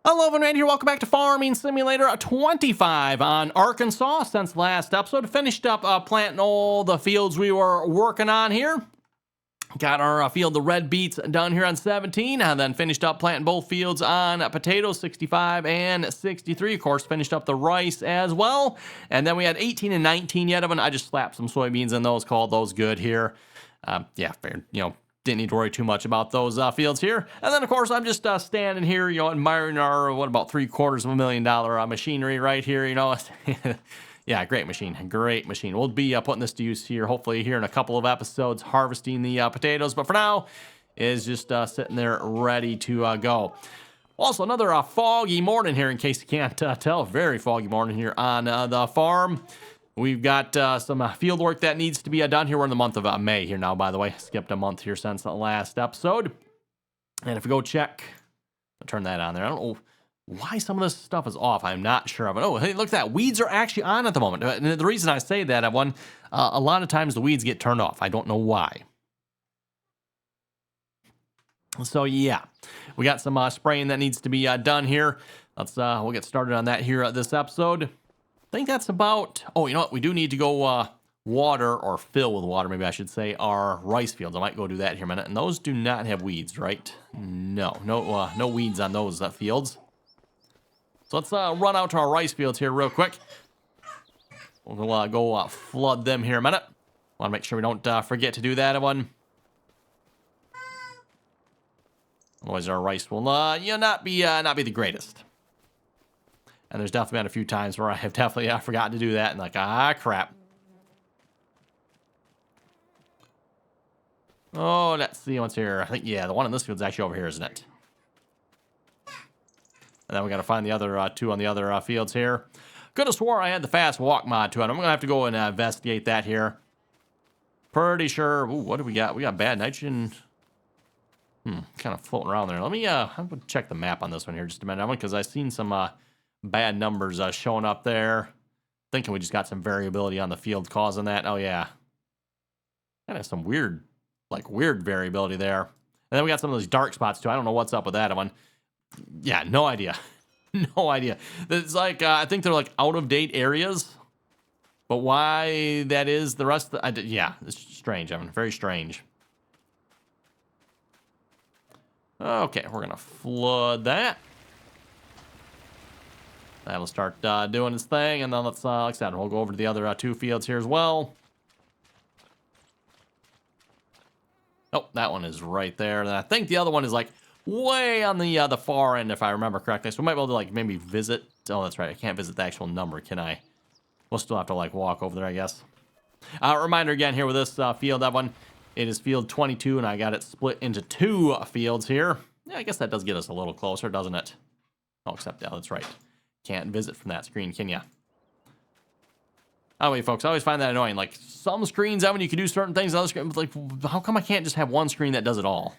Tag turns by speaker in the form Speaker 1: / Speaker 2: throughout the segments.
Speaker 1: Hello everyone, here. Welcome back to Farming Simulator 25 on Arkansas. Since last episode, finished up planting all the fields we were working on here. Got our field of red beets done here on 17, and then finished up planting both fields on potatoes, 65 and 63. Of course, finished up the rice as well. And then we had 18 and 19 yet of them. I just slapped some soybeans in those, called those good here. Yeah, fair, didn't need to worry too much about those fields here. And then, of course, I'm just standing here, admiring our, about $750,000 machinery right here, Yeah, great machine. Great machine. We'll be putting this to use here, hopefully here in a couple of episodes, harvesting the potatoes. But for now, is just sitting there ready to go. Also, another foggy morning here, in case you can't tell. Very foggy morning here on the farm. We've got some field work that needs to be done here. We're in the month of May here now, by the way. Skipped a month here since the last episode. And if we go check, I'll turn that on there. I don't know why some of this stuff is off. I'm not sure of it. Oh, hey, look at that. Weeds are actually on at the moment. And the reason I say that, a lot of times the weeds get turned off. I don't know why. So, yeah, we got some spraying that needs to be done here. We'll get started on that here this episode. I think that's about, oh, you know what? We do need to go water, or fill with water, maybe I should say, our rice fields. I might go do that here in a minute. And those do not have weeds, right? No weeds on those fields. So let's run out to our rice fields here real quick. We'll go flood them here in a minute. Want to make sure we don't forget to do that one. Otherwise, our rice will not be the greatest. And there's definitely been a few times where I have definitely forgotten to do that, and crap. Oh, let's see what's here. I think, yeah, the one in this field's actually over here, isn't it? And then we got to find the other two on the other fields here. Could have swore I had the fast walk mod to it. I'm going to have to go and investigate that here. Pretty sure. Ooh, what do we got? We got bad nitrogen. Kind of floating around there. Let me I'm going to check the map on this one here just a minute, because I've seen some bad numbers showing up there. Thinking we just got some variability on the field causing that. Oh, yeah. Kind of some weird variability there. And then we got some of those dark spots, too. I don't know what's up with that one. Yeah, no idea. No idea. It's I think they're out-of-date areas. But why that is, the rest of yeah, it's strange. Very strange. Okay, we're going to flood that. That'll start doing its thing, and then let's, like I said, we'll go over to the other two fields here as well. Oh, that one is right there. And I think the other one is way on the far end, if I remember correctly. So we might be able to maybe visit. Oh, that's right. I can't visit the actual number, can I? We'll still have to walk over there, I guess. Reminder again here with this field, that one, it is field 22, and I got it split into two fields here. Yeah, I guess that does get us a little closer, doesn't it? Oh, except, yeah, that's right. Can't visit from that screen, can ya? Oh, wait, folks, I always find that annoying. Some screens, you can do certain things. Other screens, how come I can't just have one screen that does it all?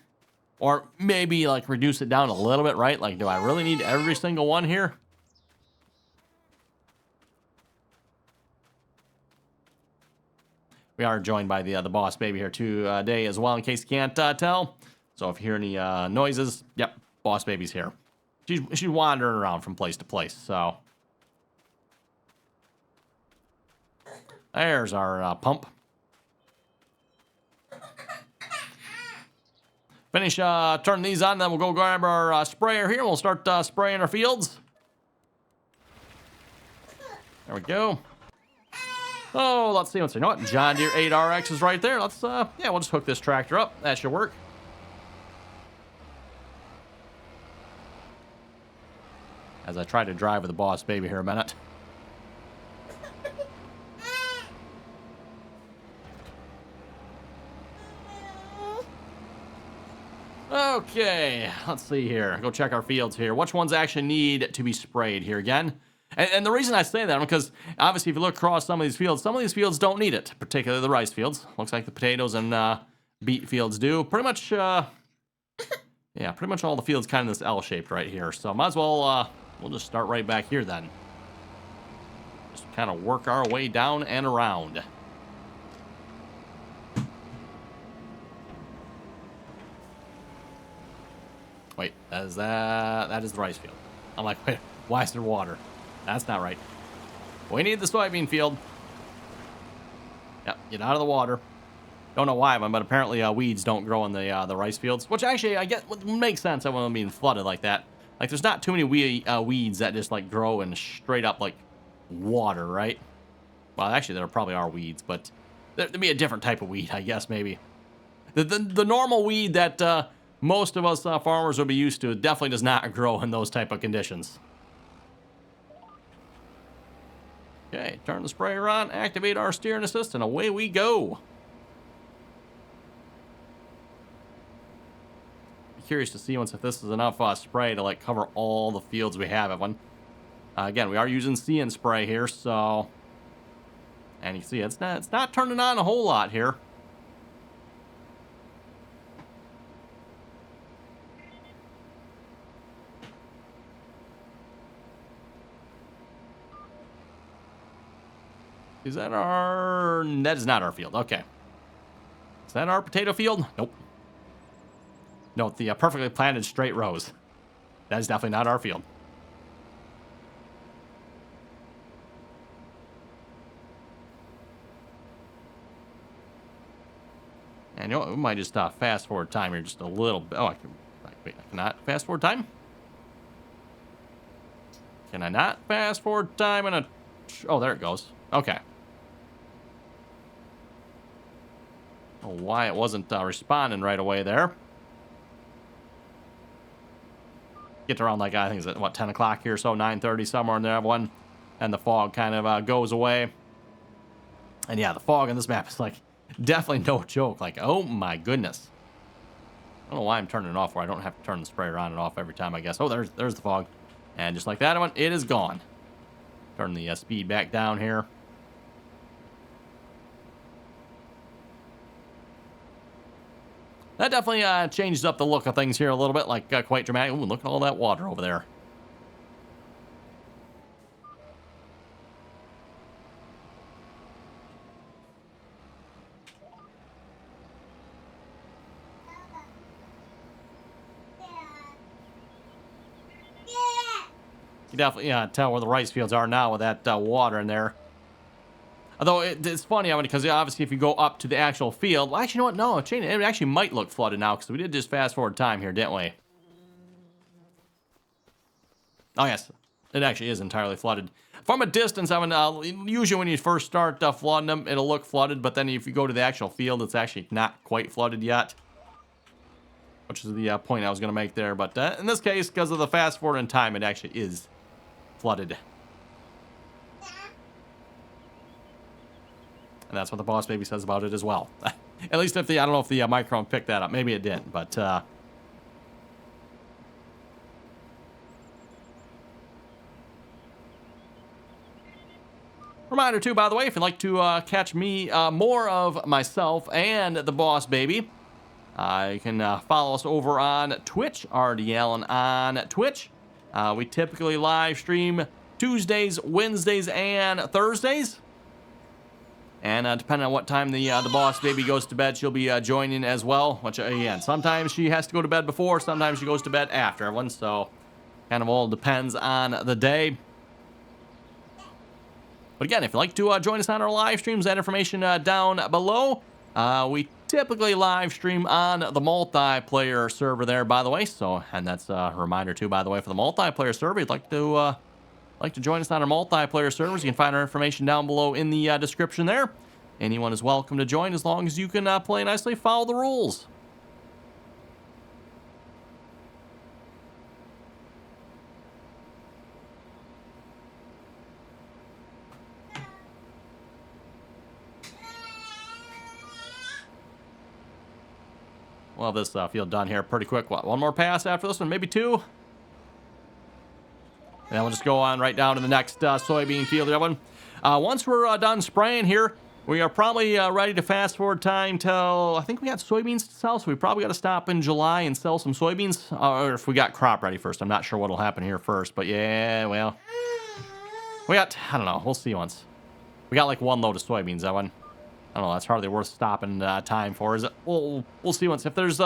Speaker 1: Or maybe, reduce it down a little bit, right? Do I really need every single one here? We are joined by the boss baby here today as well, in case you can't tell. So if you hear any noises, yep, boss baby's here. She's wandering around from place to place, so. There's our pump. Finish turning these on, then we'll go grab our sprayer here, and we'll start spraying our fields. There we go. Oh, let's see what's here. You know what? John Deere 8RX is right there. Let's, yeah, we'll just hook this tractor up. That should work. As I try to drive with the boss baby here a minute. Okay, let's see here. Go check our fields here. Which ones actually need to be sprayed here again? And the reason I say that, because obviously if you look across some of these fields don't need it, particularly the rice fields. Looks like the potatoes and beet fields do. Pretty much, yeah, pretty much all the fields kind of this L-shaped right here. So might as well, we'll just start right back here then. Just kind of work our way down and around. Wait, that is the rice field. I'm like, wait, why is there water? That's not right. We need the soybean field. Yep, get out of the water. Don't know why, but apparently weeds don't grow in the rice fields, which actually I get makes sense. I want them being flooded like that. Like, there's not too many weeds that just like grow in straight up like water, right? Well, actually, there probably are weeds, but there'd be a different type of weed, I guess, maybe. The normal weed that most of us farmers would be used to definitely does not grow in those type of conditions. Okay, turn the sprayer on, activate our steering assist, and away we go. Curious to see once if this is enough spray to like cover all the fields we have at one. Again, we are using See and Spray here, so, and you see it's not turning on a whole lot here. Is that our? That is not our field. Okay. Is that our potato field? Nope. Note the perfectly planted straight rows. That is definitely not our field. And you know what? We might just fast forward time here just a little bit. Oh, wait, I cannot fast forward time? Can I not fast forward time? Oh, there it goes. Okay. Oh, why it wasn't responding right away there. Get around like, I think it's at, what, 10 o'clock here, so 9:30, somewhere in there, one. And the fog kind of goes away. And yeah, the fog on this map is like, definitely no joke. Like, oh my goodness. I don't know why I'm turning it off where I don't have to turn the sprayer on and off every time, I guess. Oh, there's the fog. And just like that one, it is gone. Turn the speed back down here. That definitely changes up the look of things here a little bit, like quite dramatic. Ooh, look at all that water over there. You definitely tell where the rice fields are now with that water in there. Although it's funny, I mean, because obviously if you go up to the actual field, well, actually, you know what? No, it actually might look flooded now because we did just fast forward time here, didn't we? Oh yes, it actually is entirely flooded. From a distance, I mean, usually when you first start flooding them, it'll look flooded, but then if you go to the actual field, it's actually not quite flooded yet. Which is the point I was going to make there. But in this case, because of the fast forward in time, it actually is flooded. And that's what the boss baby says about it as well. At least if I don't know if the microphone picked that up. Maybe it didn't, but reminder too, by the way, if you'd like to catch me more of myself and the boss baby, you can follow us over on Twitch, RDAllen on Twitch. We typically live stream Tuesdays, Wednesdays, and Thursdays. And depending on what time the boss baby goes to bed, she'll be joining as well. Which, again, sometimes she has to go to bed before, sometimes she goes to bed after everyone. So, kind of all depends on the day. But again, if you'd like to join us on our live streams, that information down below. We typically live stream on the multiplayer server there, by the way. So, and that's a reminder too, by the way, for the multiplayer server. If you'd like to join us on our multiplayer servers, you can find our information down below in the description there. Anyone is welcome to join as long as you can play nicely, follow the rules. Well, this field done here pretty quick. What, one more pass after this one? Maybe two? And then we'll just go on right down to the next soybean field. Once we're done spraying here, we are probably ready to fast forward time till, I think we got soybeans to sell, so we probably got to stop in July and sell some soybeans. Or if we got crop ready first. I'm not sure what'll happen here first, but yeah, well. We got, I don't know, we'll see once. We got like one load of soybeans, that one. I don't know, that's hardly worth stopping time for, is it? We'll see once. If there's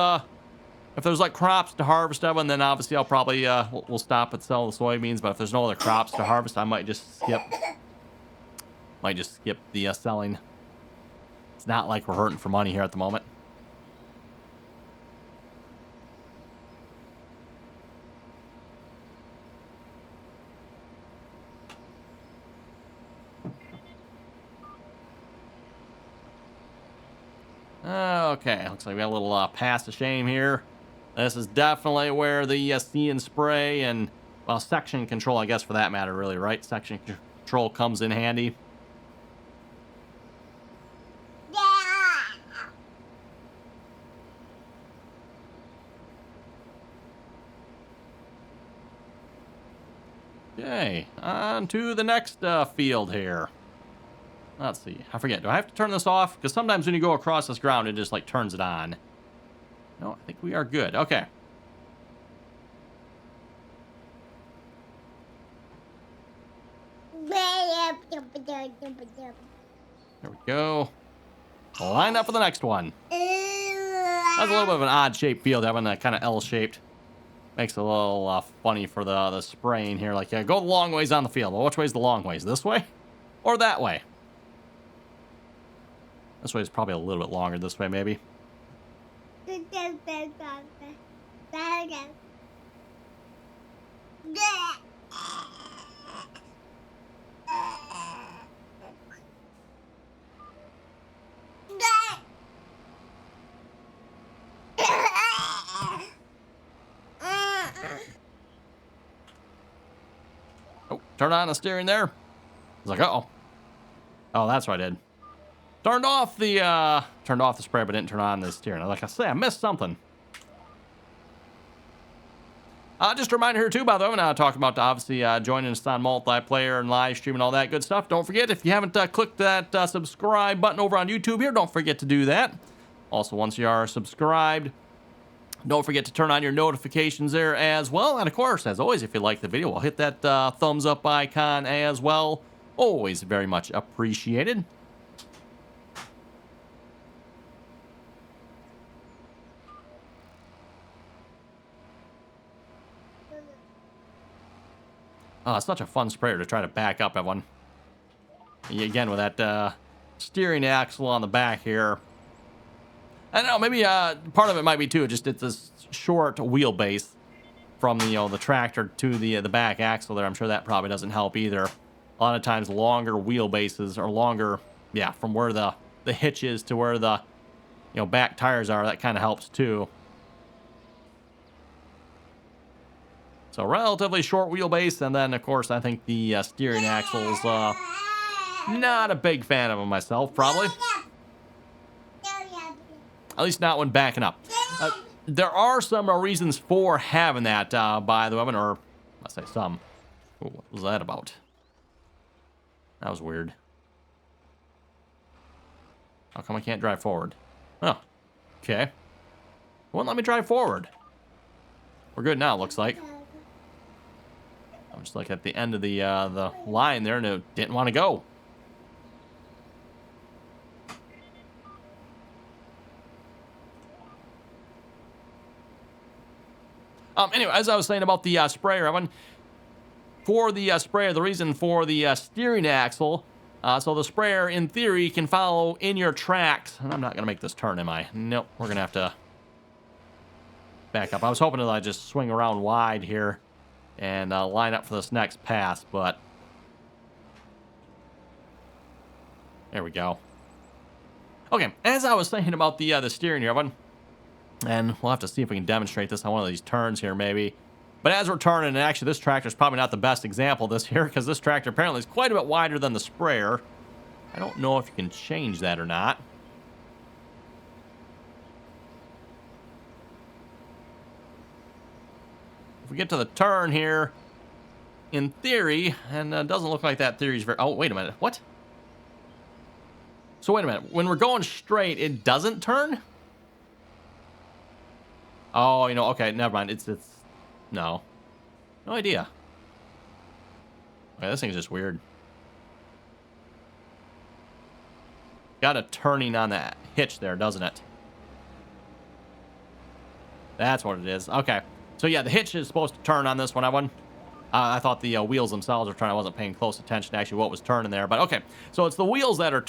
Speaker 1: If there's like crops to harvest of, and then obviously I'll probably we'll stop and sell the soybeans. But if there's no other crops to harvest, I might just skip. Might just skip the selling. It's not like we're hurting for money here at the moment. Okay, looks like we got a little pass of shame here. This is definitely where the see and spray and, well, section control, I guess, for that matter, really, right? Section control comes in handy. Okay, on to the next field here. Let's see. I forget. Do I have to turn this off? Because sometimes when you go across this ground, it just like turns it on. No, I think we are good. Okay. There we go. Line up for the next one. That's a little bit of an odd shaped field, having that kind of L-shaped. Makes it a little funny for the spraying here. Like, yeah, go the long ways on the field. Well, which way's the long ways? This way? Or that way? This way is probably a little bit longer. This way, maybe. Oh, turn on the steering there. I was like, uh-oh. Oh, that's what I did. Turned off the spray, but didn't turn on the steering. Like I say, I missed something. Just a reminder here, too, by the way, when I talk about obviously joining us on multiplayer and live stream and all that good stuff. Don't forget, if you haven't clicked that subscribe button over on YouTube here, don't forget to do that. Also, once you are subscribed, don't forget to turn on your notifications there as well. And, of course, as always, if you like the video, well, hit that thumbs up icon as well. Always very much appreciated. Oh, it's such a fun sprayer to try to back up everyone. Again, with that steering axle on the back here. I don't know, maybe part of it might be, too, just it's this short wheelbase from the tractor to the back axle there. I'm sure that probably doesn't help either. A lot of times, longer wheelbases are longer, yeah, from where the hitch is to where the back tires are. That kind of helps, too. So relatively short wheelbase, and then of course I think the steering axle's not a big fan of them myself, probably. At least not when backing up. There are some reasons for having that, by the way, or let's say some. Ooh, what was that about? That was weird. How come I can't drive forward? Oh, okay. Won't let me drive forward. We're good now, looks like. I'm just like at the end of the line there, and it didn't want to go. Anyway, as I was saying about the sprayer, Evan, for the sprayer, the reason for the steering axle, so the sprayer, in theory, can follow in your tracks. And I'm not going to make this turn, am I? Nope, we're going to have to back up. I was hoping that I'd just swing around wide here and line up for this next pass, but there we go. Okay, as I was saying about the steering here, Evan, and we'll have to see if we can demonstrate this on one of these turns here, maybe. But as we're turning, and actually this tractor is probably not the best example of this here, because this tractor apparently is quite a bit wider than the sprayer. I don't know if you can change that or not. If we get to the turn here, in theory, and it doesn't look like that theory is very... Oh, wait a minute. What? So wait a minute. When we're going straight, it doesn't turn? Oh, okay, never mind. It's no. No idea. Okay, this thing's just weird. Got a turning on that hitch there, doesn't it? That's what it is. Okay. So yeah, the hitch is supposed to turn on this one. I thought the wheels themselves were turning. I wasn't paying close attention to actually what was turning there. But okay. So it's the wheels that are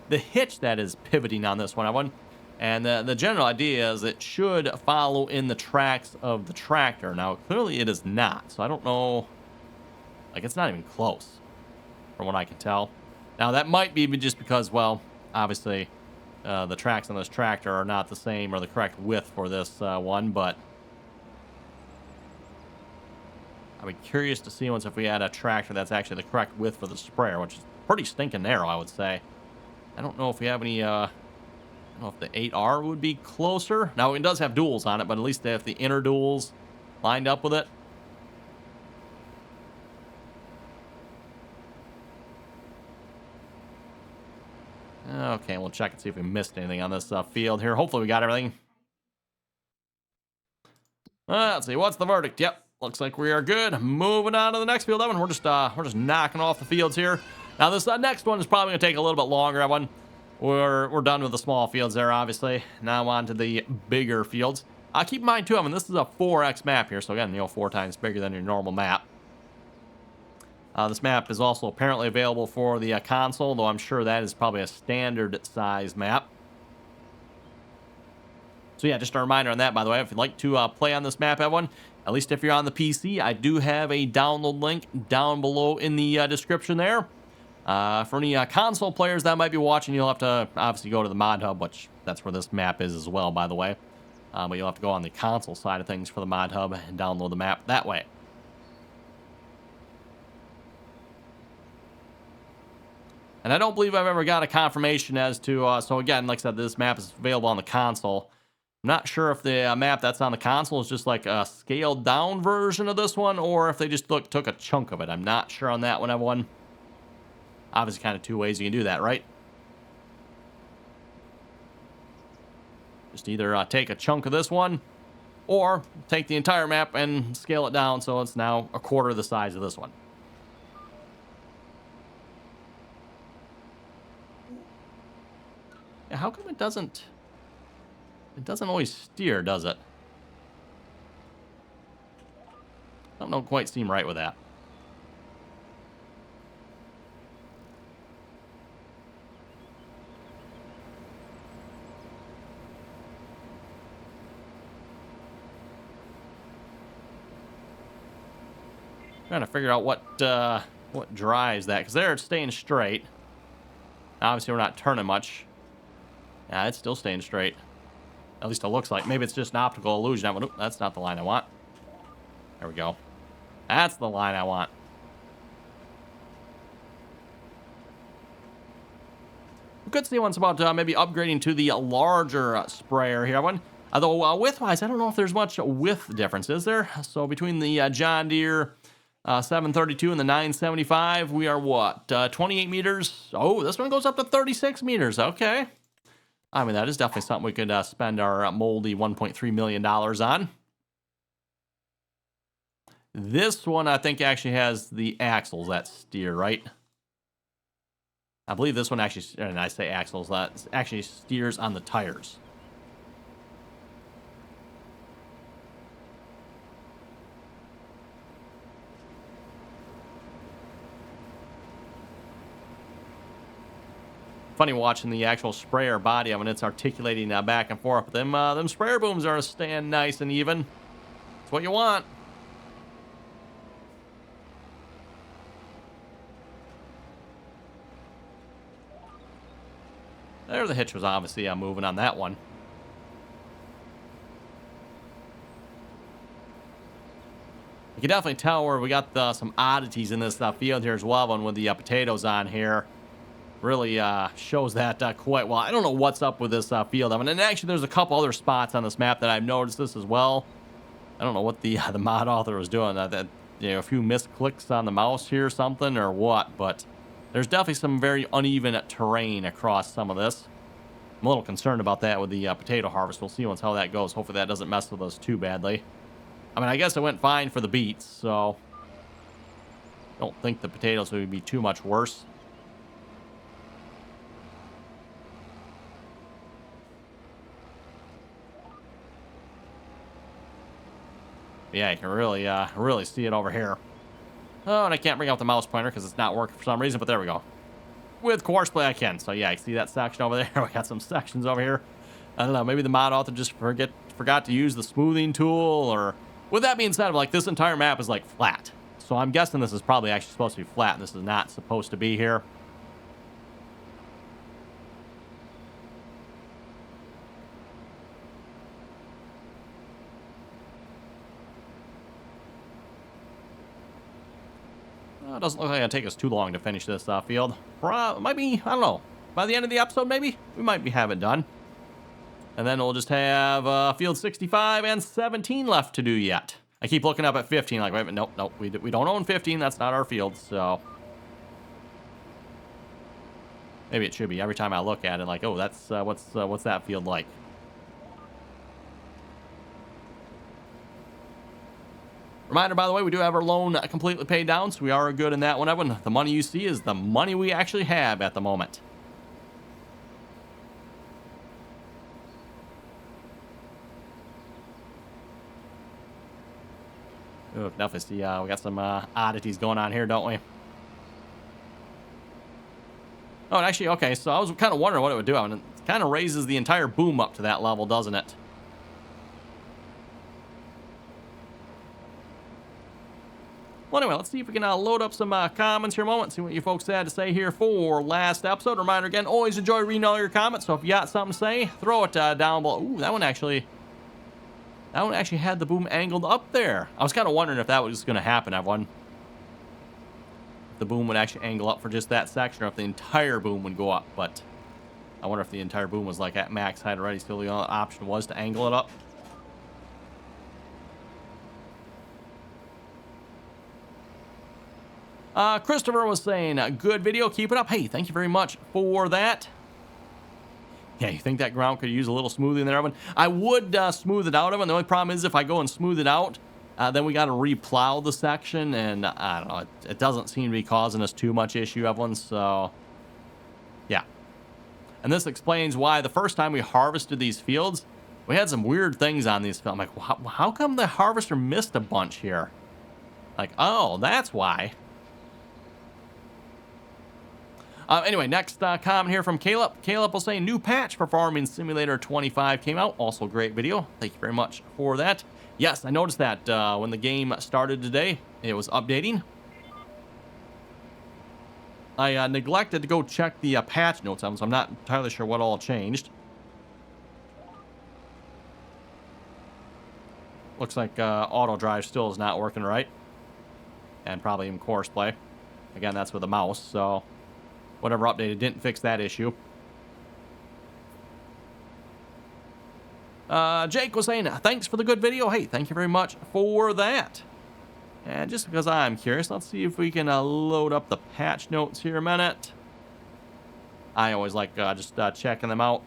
Speaker 1: the hitch that is pivoting on this one. And the general idea is it should follow in the tracks of the tractor. Now, clearly it is not. So I don't know. Like, it's not even close from what I can tell. Now, that might be just because, well, obviously, the tracks on this tractor are not the same or the correct width for this one, but I'd be curious to see once if we had a tractor that's actually the correct width for the sprayer, which is pretty stinking narrow, I would say. I don't know if we have any, I don't know if the 8R would be closer. Now, it does have duals on it, but at least if the inner duals lined up with it. Okay, we'll check and see if we missed anything on this field here. Hopefully we got everything. Let's see, what's the verdict? Yep, looks like we are good. Moving on to the next field, Evan. We're just knocking off the fields here. Now this next one is probably gonna take a little bit longer, Evan. We're done with the small fields there, obviously. Now on to the bigger fields. Keep in mind too, Evan, this is a 4x map here, so again, 4 times bigger than your normal map. This map is also apparently available for the console, though I'm sure that is probably a standard size map. So yeah, just a reminder on that, by the way, if you'd like to play on this map, everyone, at least if you're on the PC, I do have a download link down below in the description there. For any console players that might be watching, you'll have to obviously go to the mod hub, which that's where this map is as well, by the way. But you'll have to go on the console side of things for the mod hub and download the map that way. And I don't believe I've ever got a confirmation as to, so again, like I said, this map is available on the console. I'm not sure if the map that's on the console is just like a scaled down version of this one, or if they just took a chunk of it. I'm not sure on that one, everyone. Obviously, kind of 2 ways you can do that, right? Just either take a chunk of this one, or take the entire map and scale it down so it's now a quarter the size of this one. Yeah, how come it doesn't always steer, does it? I don't quite seem right with that. Trying to figure out what drives that, because there it's staying straight. Obviously, we're not turning much. Yeah, it's still staying straight. At least it looks like. Maybe it's just an optical illusion. Oop, that's not the line I want. There we go. That's the line I want. We could see once about maybe upgrading to the larger sprayer here. Although width-wise, I don't know if there's much width difference, is there? So between the John Deere 732 and the 975, we are what? 28 meters? Oh, this one goes up to 36 meters. Okay. I mean, that is definitely something we could spend our moldy $1.3 million on. This one, I think, actually has the axles that steer, right? I believe this one actually, and I say axles, that actually steers on the tires. Funny watching the actual sprayer body when it's articulating back and forth. But them sprayer booms are staying nice and even. That's what you want. There, the hitch was obviously moving on that one. You can definitely tell where we got some oddities in this field here as well, and with the potatoes on here. Really shows that quite well. I don't know what's up with this field. I mean, and actually, there's a couple other spots on this map that I've noticed this as well. I don't know what the mod author was doing. That a few misclicks on the mouse here or something or what, but there's definitely some very uneven terrain across some of this. I'm a little concerned about that with the potato harvest. We'll see once how that goes. Hopefully that doesn't mess with us too badly. I mean, I guess it went fine for the beets, so I don't think the potatoes would be too much worse. Yeah, you can really see it over here. Oh, and I can't bring out the mouse pointer because it's not working for some reason, but there we go. With Courseplay, I can. So yeah, you see that section over there? We got some sections over here. I don't know, maybe the mod author just forgot to use the smoothing tool, or... With that being said, like, this entire map is, like, flat. So I'm guessing this is probably actually supposed to be flat, and this is not supposed to be here. It doesn't look like it'll take us too long to finish this field. Might be, I don't know, by the end of the episode, maybe? We might have it done. And then we'll just have field 65 and 17 left to do yet. I keep looking up at 15, like, wait a minute, nope, we don't own 15, that's not our field, so... Maybe it should be. Every time I look at it, like, oh, that's, what's that field like? Reminder, by the way, we do have our loan completely paid down, so we are good in that one, Evan. The money you see is the money we actually have at the moment. Oh, definitely see, we got some oddities going on here, don't we? Oh, and actually, okay, so I was kind of wondering what it would do. I mean, it kind of raises the entire boom up to that level, doesn't it? Well, anyway, let's see if we can load up some comments here a moment, see what you folks had to say here for last episode. Reminder again, always enjoy reading all your comments, so if you got something to say, throw it down below. Ooh, that one actually had the boom angled up there. I was kind of wondering if that was going to happen, everyone. If the boom would actually angle up for just that section, or if the entire boom would go up, but I wonder if the entire boom was like at max height already, still the only option was to angle it up. Christopher was saying, good video, keep it up. Hey, thank you very much for that. Yeah, you think that ground could use a little smoothing there, Evan? I would smooth it out, Evan. The only problem is if I go and smooth it out, then we got to replow the section, and I don't know, it doesn't seem to be causing us too much issue, Evan, so yeah. And this explains why the first time we harvested these fields, we had some weird things on these fields. I'm like, how come the harvester missed a bunch here? Like, oh, that's why. Anyway, next comment here from Caleb. Caleb will say, new patch for Farming Simulator 25 came out. Also great video. Thank you very much for that. Yes, I noticed that when the game started today, it was updating. I neglected to go check the patch notes, so I'm not entirely sure what all changed. Looks like auto drive still is not working right. And probably in Courseplay. Again, that's with a mouse, so... Whatever updated didn't fix that issue. Jake was saying, thanks for the good video. Hey, thank you very much for that. And just because I'm curious, let's see if we can load up the patch notes here a minute. I always like just checking them out.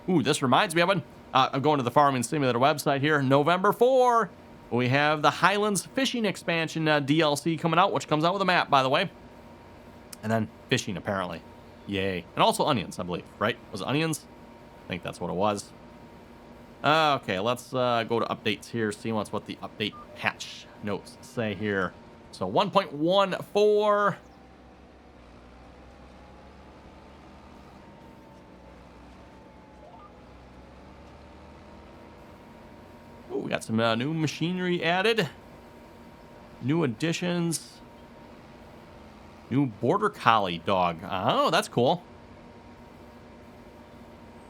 Speaker 1: Ooh, this reminds me of it. I'm going to the Farming Simulator website here. November 4. We have the Highlands Fishing Expansion DLC coming out, which comes out with a map, by the way. And then fishing, apparently. Yay. And also onions, I believe, right? Was it onions? I think that's what it was. Okay, let's go to updates here, see what the update patch notes say here. So 1.14... We got some new machinery added. New additions. New Border Collie dog. Oh, that's cool.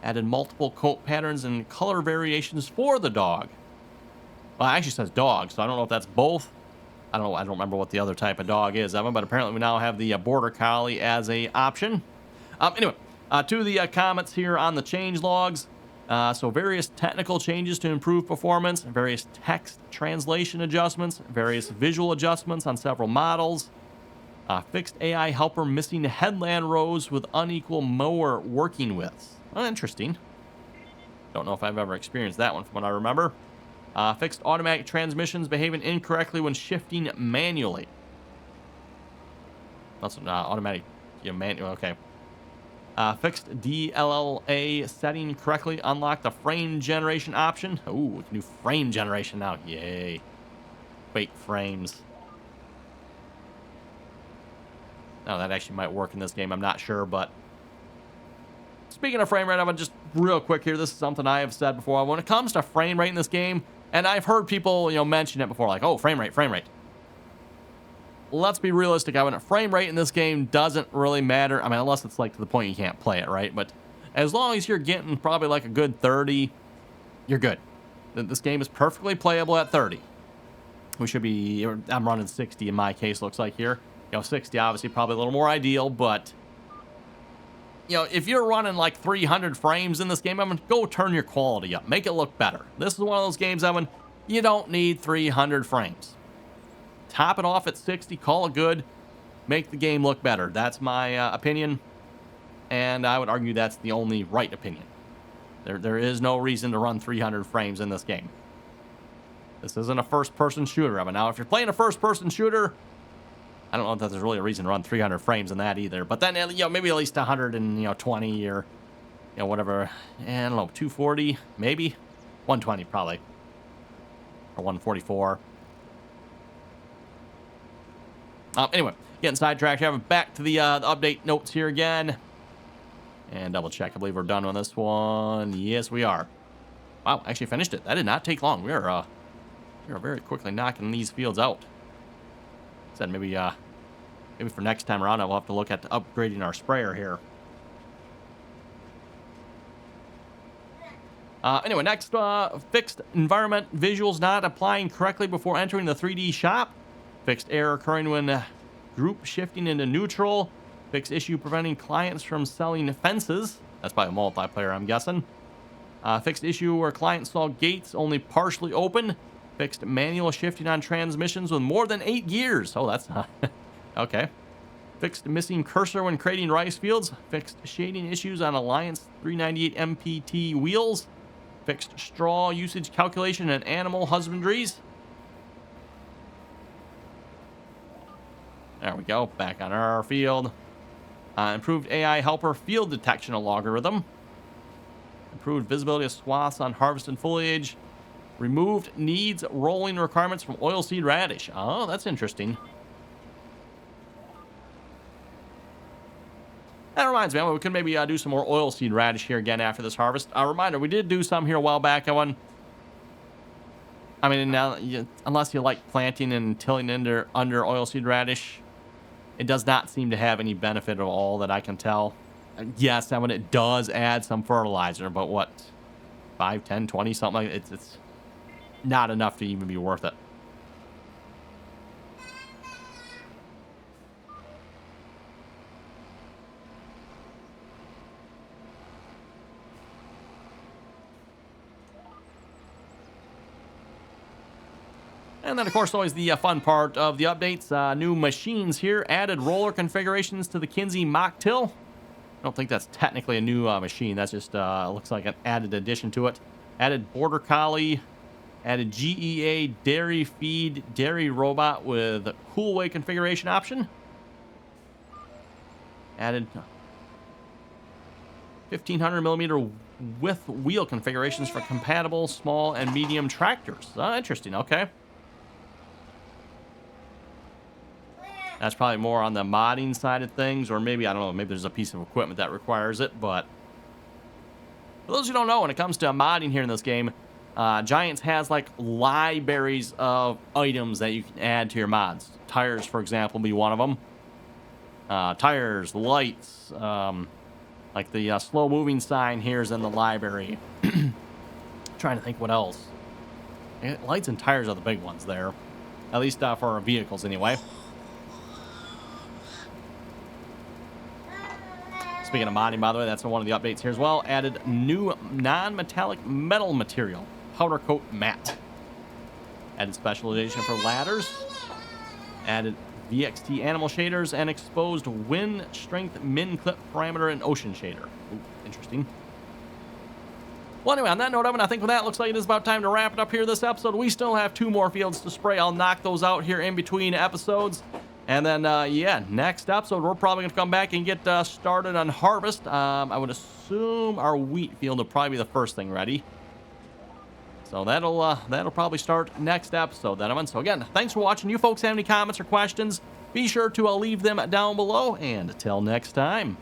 Speaker 1: Added multiple coat patterns and color variations for the dog. Well, it actually says dog, so I don't know if that's both. I don't know. I don't remember what the other type of dog is, Evan, but apparently we now have the Border Collie as a option. Anyway, to the comments here on the change logs. So various technical changes to improve performance, various text translation adjustments, various visual adjustments on several models, fixed AI helper missing headland rows with unequal mower working widths. Oh, interesting. Don't know if I've ever experienced that one from what I remember. Fixed automatic transmissions behaving incorrectly when shifting manually. That's automatic manual, okay. Fixed DLLA setting correctly. Unlock the frame generation option. Ooh, we can do frame generation now. Yay. Wait, frames. Oh, that actually might work in this game. I'm not sure, but speaking of frame rate, I'm going to just real quick here. This is something I have said before. When it comes to frame rate in this game, and I've heard people, mention it before, like, oh, frame rate, frame rate. Let's be realistic. I mean, frame rate in this game doesn't really matter. I mean, unless it's like to the point you can't play it, right? But as long as you're getting probably like a good 30, you're good. This game is perfectly playable at 30. We should be, I'm running 60 in my case, looks like here. 60 obviously probably a little more ideal, but if you're running like 300 frames in this game, I'm gonna go turn your quality up, make it look better. This is one of those games, you don't need 300 frames. Top it off at 60, call it good, make the game look better. That's my opinion, and I would argue that's the only right opinion. There is no reason to run 300 frames in this game. This isn't a first-person shooter. I mean, now if you're playing a first-person shooter, I don't know if there's really a reason to run 300 frames in that either. But then, maybe at least 120 or, whatever. I don't know, 240, maybe? 120 probably. Or 144. Anyway, getting sidetracked here. Back to the update notes here again. And double check. I believe we're done on this one. Yes, we are. Wow, actually finished it. That did not take long. We are very quickly knocking these fields out. Said maybe for next time around, I'll have to look at upgrading our sprayer here. Anyway, next, fixed environment visuals not applying correctly before entering the 3D shop. Fixed error occurring when group shifting into neutral. Fixed issue preventing clients from selling fences. That's by a multiplayer, I'm guessing. Fixed issue where clients saw gates only partially open. Fixed manual shifting on transmissions with more than 8 gears. Oh, that's not... okay. Fixed missing cursor when creating rice fields. Fixed shading issues on Alliance 398 MPT wheels. Fixed straw usage calculation in animal husbandries. There we go. Back on our field. Improved AI helper field detection algorithm. Improved visibility of swaths on harvested foliage. Removed needs rolling requirements from oilseed radish. Oh, that's interesting. That reminds me, we could maybe do some more oilseed radish here again after this harvest. A reminder, we did do some here a while back. Unless you like planting and tilling under oilseed radish, it does not seem to have any benefit at all that I can tell. Yes, it does add some fertilizer, but what, 5, 10, 20, something like that? It's not enough to even be worth it. And then, of course, always the fun part of the updates. New machines here. Added roller configurations to the Kinsey Mock Till. I don't think that's technically a new machine. That's just looks like an added addition to it. Added Border Collie. Added GEA Dairy Feed Dairy Robot with Cool Way configuration option. Added 1,500 millimeter width wheel configurations for compatible small and medium tractors. Interesting. Okay. That's probably more on the modding side of things, or maybe, I don't know, maybe there's a piece of equipment that requires it, but for those who don't know, when it comes to modding here in this game, Giants has like libraries of items that you can add to your mods. Tires, for example, be one of them. Tires, lights, like the slow moving sign here is in the library. Trying to think what else. Lights and tires are the big ones there, at least for our vehicles anyway. Speaking of modding, by the way, that's one of the updates here as well. Added new non-metallic metal material, powder coat matte. Added specialization for ladders. Added VXT animal shaders and exposed wind strength min clip parameter and ocean shader. Ooh, interesting. Well, anyway, on that note, Evan, I think with that, looks like it is about time to wrap it up here this episode. We still have 2 more fields to spray. I'll knock those out here in between episodes. And then, yeah, next episode, we're probably going to come back and get started on harvest. I would assume our wheat field will probably be the first thing ready. So that'll probably start next episode then, everyone. So again, thanks for watching. You folks have any comments or questions, be sure to leave them down below. And until next time.